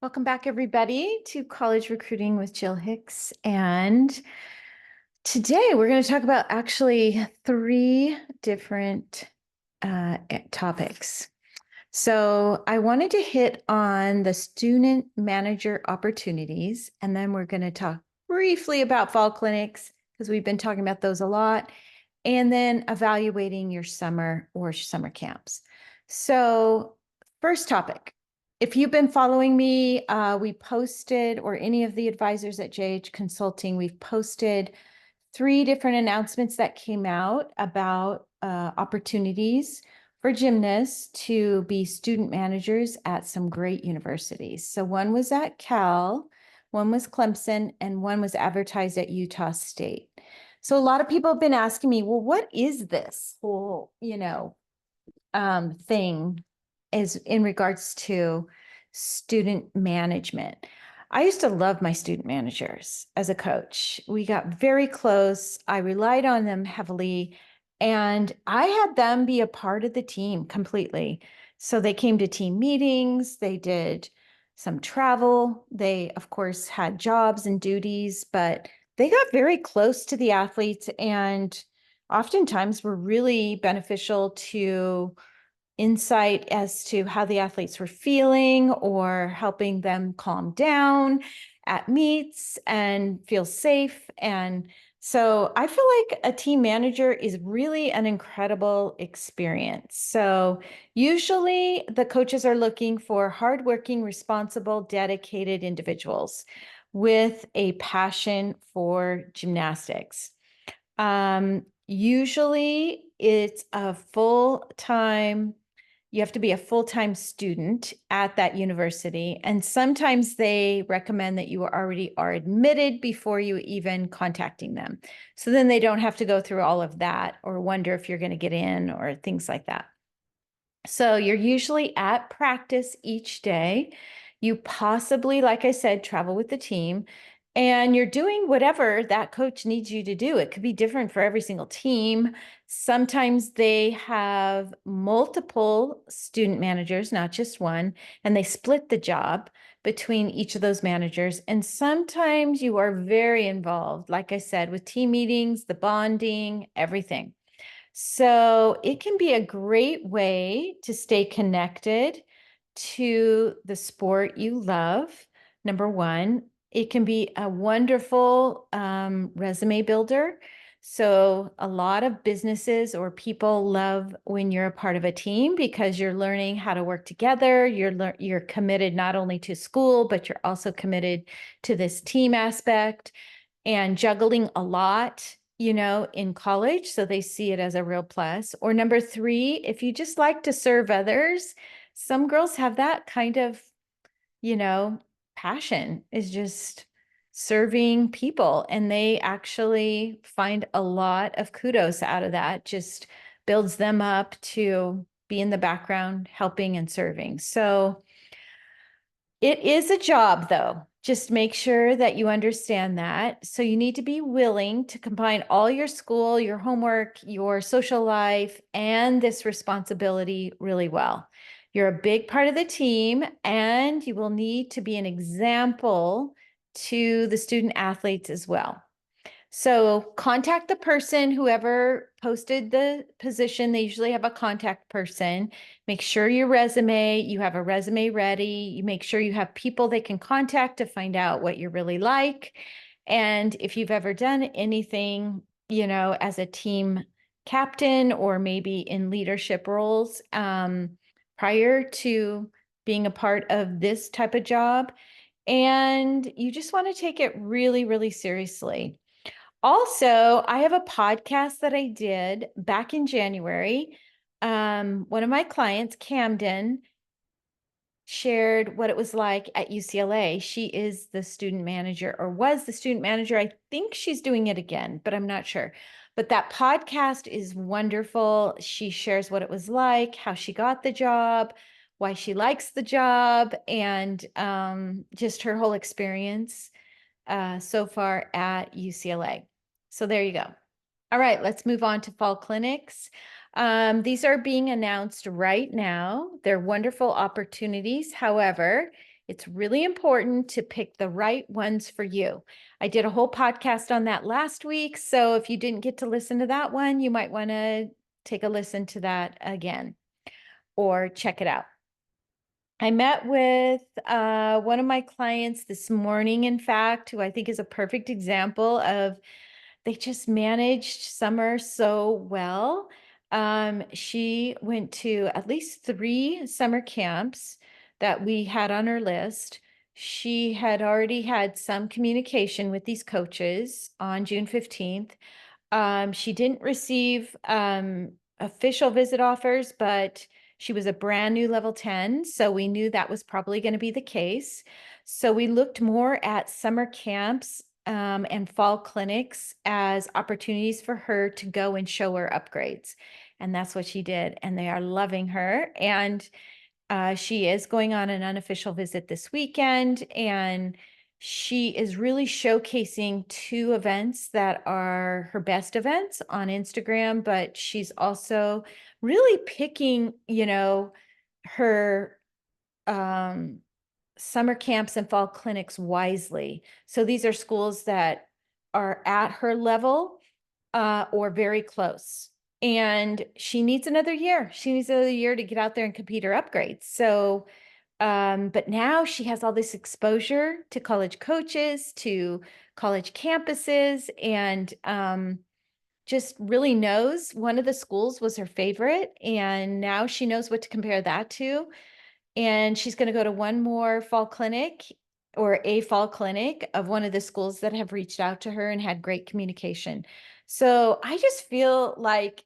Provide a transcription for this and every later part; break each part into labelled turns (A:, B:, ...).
A: Welcome back, everybody, to College Recruiting with Jill Hicks. And today we're going to talk about actually three different topics. So I wanted to hit on the student manager opportunities, and then we're going to talk briefly about fall clinics because we've been talking about those a lot, and then evaluating your summer or summer camps. So first topic, if you've been following me, we posted, or any of the advisors at JH Consulting, we've posted three different announcements that came out about opportunities for gymnasts to be student managers at some great universities. So one was at Cal, one was Clemson, and one was advertised at Utah State. So a lot of people have been asking me, well, what is this whole, thing is in regards to student management? I used to love my student managers as a coach. We got very close. I relied on them heavily, and I had them be a part of the team completely. So they came to team meetings, they did some travel. They, of course, had jobs and duties, but they got very close to the athletes and oftentimes were really beneficial to insight as to how the athletes were feeling or helping them calm down at meets and feel safe. And so I feel like a team manager is really an incredible experience. So usually the coaches are looking for hardworking, responsible, dedicated individuals with a passion for gymnastics. Usually it's a full-time, you have to be a full-time student at that university. And sometimes they recommend that you already are admitted before you even contacting them. So then they don't have to go through all of that or wonder if you're going to get in or things like that. So you're usually at practice each day. You possibly, like I said, travel with the team and you're doing whatever that coach needs you to do. It could be different for every single team. Sometimes they have multiple student managers, not just one, and they split the job between each of those managers. And sometimes you are very involved, like I said, with team meetings, the bonding, everything. So it can be a great way to stay connected to the sport you love. Number one, it can be a wonderful resume builder. So a lot of businesses or people love when you're a part of a team because you're learning how to work together. You're committed not only to school, but you're also committed to this team aspect and juggling a lot, in college. So they see it as a real plus. Or number three, if you just like to serve others, some girls have that kind of, you know, passion is just serving people. And they actually find a lot of kudos out of that, just builds them up to be in the background, helping and serving. So it is a job, though. Just make sure that you understand that. So you need to be willing to combine all your school, your homework, your social life, and this responsibility really well. You're a big part of the team, and you will need to be an example to the student athletes as well. So contact the person, whoever posted the position. They usually have a contact person. Make sure you have a resume ready. You make sure you have people they can contact to find out what you're really like. And if you've ever done anything, as a team captain or maybe in leadership roles prior to being a part of this type of job, and you just want to take it really, really seriously. Also, I have a podcast that I did back in January. One of my clients, Camden, shared what it was like at UCLA. She is the student manager or was the student manager. I think she's doing it again, but I'm not sure. But that podcast is wonderful. She shares what it was like, how she got the job, why she likes the job, and just her whole experience so far at UCLA. So there you go. All right, let's move on to fall clinics. These are being announced right now. They're wonderful opportunities. However, It's really important to pick the right ones for you. I did a whole podcast on that last week. So if you didn't get to listen to that one, you might want to take a listen to that again or check it out. I met with one of my clients this morning, in fact, who I think is a perfect example of they just managed summer so well. She went to at least 3 summer camps that we had on her list. She had already had some communication with these coaches on June 15th. She didn't receive official visit offers, but she was a brand new level 10. So we knew that was probably going to be the case. So we looked more at summer camps and fall clinics as opportunities for her to go and show her upgrades. And that's what she did. And they are loving her. And she is going on an unofficial visit this weekend, and she is really showcasing 2 events that are her best events on Instagram, but she's also really picking, her summer camps and fall clinics wisely. So these are schools that are at her level or very close. And she needs another year. She needs another year to get out there and compete her upgrades. So, but now she has all this exposure to college coaches, to college campuses, and just really knows one of the schools was her favorite. And now she knows what to compare that to. And she's going to go to one more fall clinic or a fall clinic of one of the schools that have reached out to her and had great communication. So I just feel like,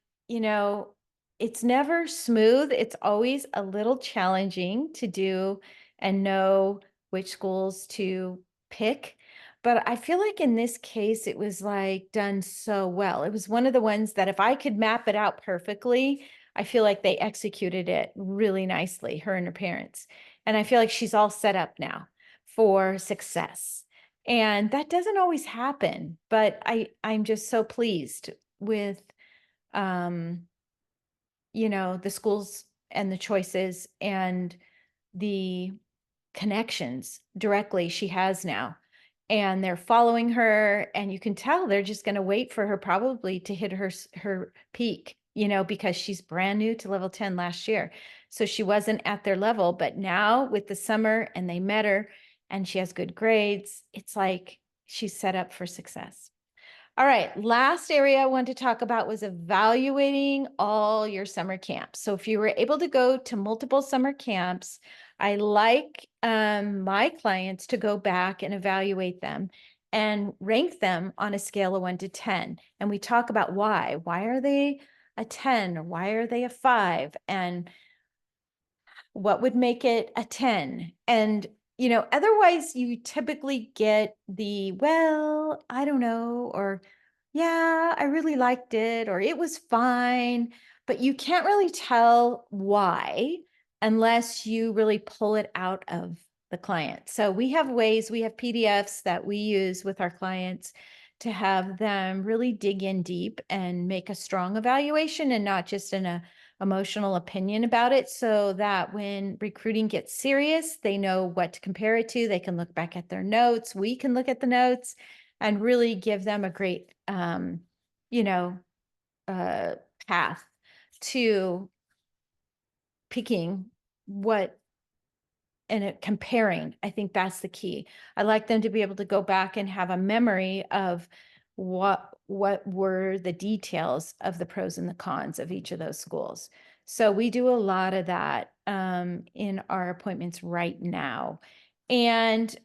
A: it's never smooth. It's always a little challenging to do and know which schools to pick. But I feel like in this case, it was like done so well. It was one of the ones that if I could map it out perfectly, I feel like they executed it really nicely, her and her parents. And I feel like she's all set up now for success. And that doesn't always happen, but I'm just so pleased with um, the schools and the choices and the connections directly she has now. And they're following her, and you can tell they're just going to wait for her probably to hit her peak, because she's brand new to level 10 last year. So she wasn't at their level, but now with the summer and they met her and she has good grades, it's like she's set up for success. All right, last area I wanted to talk about was evaluating all your summer camps. So if you were able to go to multiple summer camps, I like my clients to go back and evaluate them and rank them on a scale of 1 to 10. And we talk about why. Why are they a 10? Or why are they a 5? And what would make it a 10? And otherwise you typically get the, well, I don't know, or yeah, I really liked it, or it was fine, but you can't really tell why unless you really pull it out of the client. So we have PDFs that we use with our clients to have them really dig in deep and make a strong evaluation and not just in a emotional opinion about it, so that when recruiting gets serious, they know what to compare it to. They can look back at their notes. We can look at the notes and really give them a great, path to picking what and comparing. I think that's the key. I like them to be able to go back and have a memory of what were the details of the pros and the cons of each of those schools. So we do a lot of that in our appointments right now. And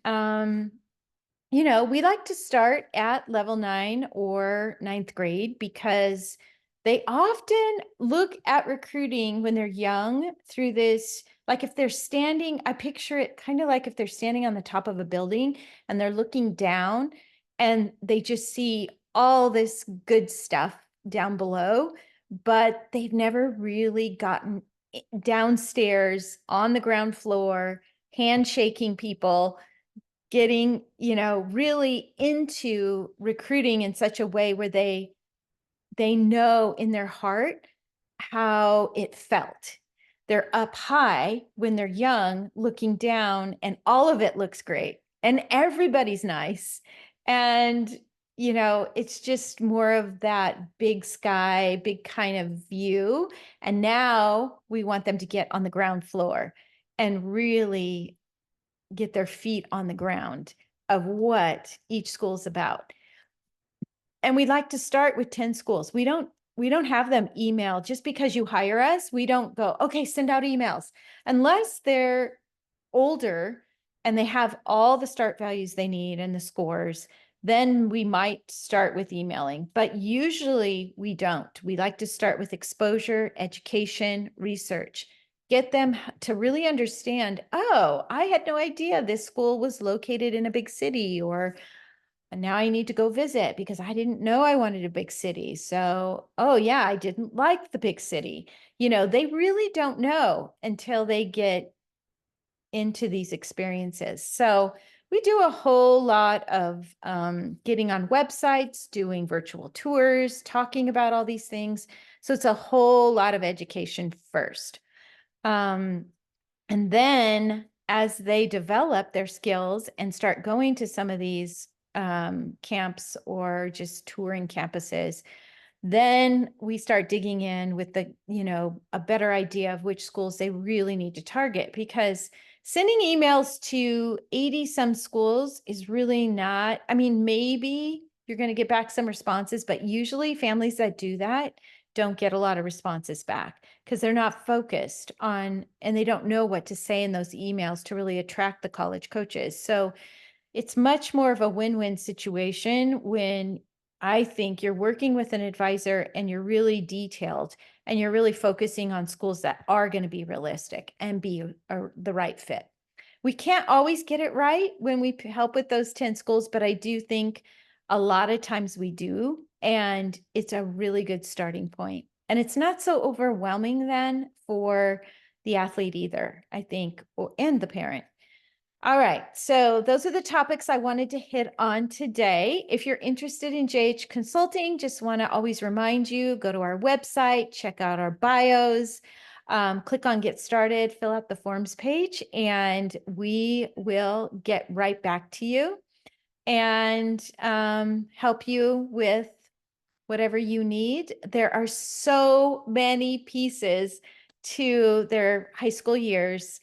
A: we like to start at level 9 or 9th grade because they often look at recruiting when they're young through this. Like if they're standing, I picture it kind of like if they're standing on the top of a building and they're looking down and they just see all this good stuff down below, but they've never really gotten downstairs on the ground floor, handshaking people, getting, really into recruiting in such a way where they know in their heart how it felt. they're up high when they're young, looking down, and all of it looks great and everybody's nice. And, it's just more of that big sky, big kind of view. And now we want them to get on the ground floor and really get their feet on the ground of what each school's about. And we'd like to start with 10 schools. We don't have them email just because you hire us. We don't go, okay, send out emails unless they're older and they have all the start values they need and the scores. Then we might start with emailing, but usually we don't. We like to start with exposure, education, research, get them to really understand, oh, I had no idea this school was located in a big city, or and now I need to go visit because I didn't know I wanted a big city. So, oh yeah, I didn't like the big city. They really don't know until they get into these experiences. So we do a whole lot of getting on websites, doing virtual tours, talking about all these things. So it's a whole lot of education first. And then as they develop their skills and start going to some of these camps or just touring campuses, then we start digging in with a better idea of which schools they really need to target, because sending emails to 80 some schools is really not, I mean, maybe you're going to get back some responses, but usually families that do that don't get a lot of responses back because they're not focused on, and they don't know what to say in those emails to really attract the college coaches. So it's much more of a win-win situation when I think you're working with an advisor and you're really detailed and you're really focusing on schools that are going to be realistic and be the right fit. We can't always get it right when we help with those 10 schools, but I do think a lot of times we do. And it's a really good starting point. And it's not so overwhelming then for the athlete either, I think, and the parent. All right, so those are the topics I wanted to hit on today. If you're interested in JH Consulting, just want to always remind you, go to our website, check out our bios, click on Get Started, fill out the forms page, and we will get right back to you and help you with whatever you need. There are so many pieces to their high school years,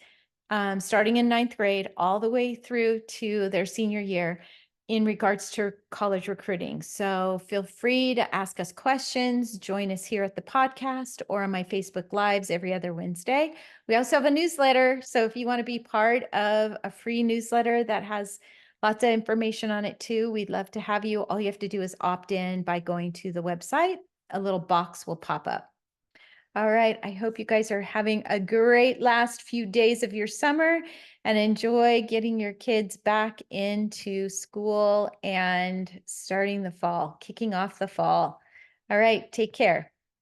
A: starting in ninth grade all the way through to their senior year in regards to college recruiting. So feel free to ask us questions, join us here at the podcast or on my Facebook Lives every other Wednesday. We also have a newsletter. So if you want to be part of a free newsletter that has lots of information on it too, we'd love to have you. All you have to do is opt in by going to the website. A little box will pop up. All right. I hope you guys are having a great last few days of your summer and enjoy getting your kids back into school and starting the fall, kicking off the fall. All right. Take care.